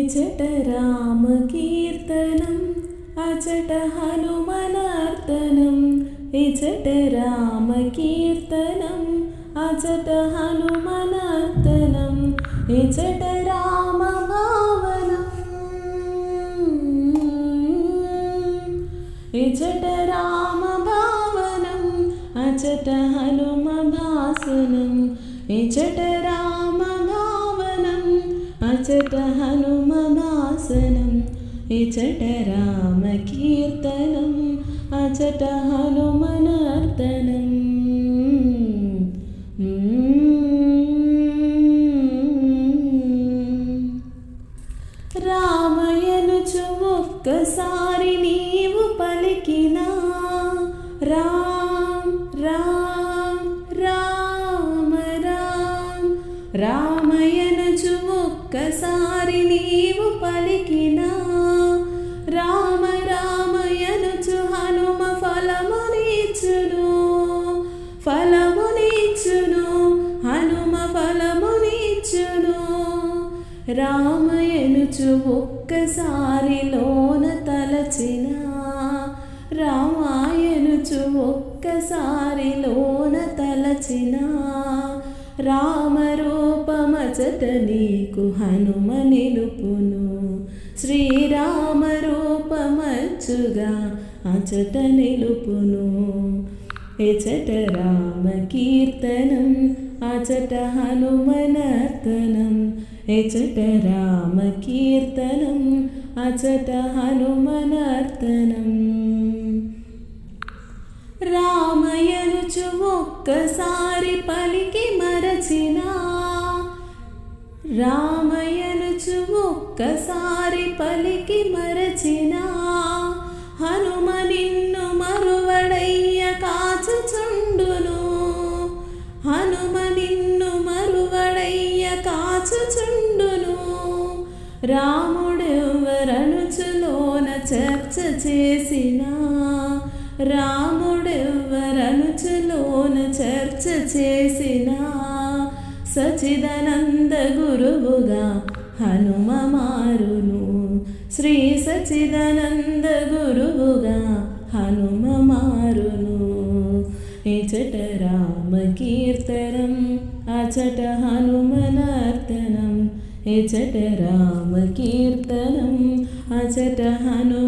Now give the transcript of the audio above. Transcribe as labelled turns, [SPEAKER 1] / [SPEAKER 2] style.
[SPEAKER 1] ఇచట రామ కీర్తనం అచట హనుమనర్తనం ఇచట రామ కీర్తనం అచట హనుమనర్తనం ఇచట రామ భావనం ఇచట రామ భావనం అచట హనుమ భాసనం ఇచట రామ భావనం అచట హనుమ భాసనం ఇచట రామ కీర్తనం అచట హనుమనర్తనం రామయనుచు ఒక్కసారి నీవు పలికినా రామ్ రామ్ రామ రామ్ రామయనుచు ఒక్కసారి నీవు పలికినా రామ రామయనుచు హనుమ ఫలమునిచ్చును ఫలమునిచ్చును హనుమ ఫలమునిచ్చును రామయనుచు ఒక్కసారి లోన తలచిన రామాయనుచు ఒక్కసారి లోన తలచిన రామరూపమచట నీకు హనుమ నిలుపును శ్రీరామ రూపమచ్చుగా అచట నిలుపును ఇచట రామ కీర్తనం అచట హనుమనర్తనం ఇచట రామ కీర్తనం అచట హనుమనర్తనం రామయనుచు ఒక్కసారి పలికి మరచినా రామయనుచు ఒక్కసారి పలికి మరచినా హనుమ నిన్ను మరువడయ్య కాచుచుండును హనుమ నిన్ను మరువడయ్య కాచుచుండును రాముడెవ్వరనుచులోన చర్చ చేసినా రాముడెవ్వరనుచులోన చర్చ చేసినా సచిదానంద గురువుగా హనుమ మారును శ్రీ సచిదానంద గురువుగా హనుమ మారును ఇచట రామ కీర్తనం అచట హనుమనర్తనం ఇచట రామ కీర్తనం అచట హనుమ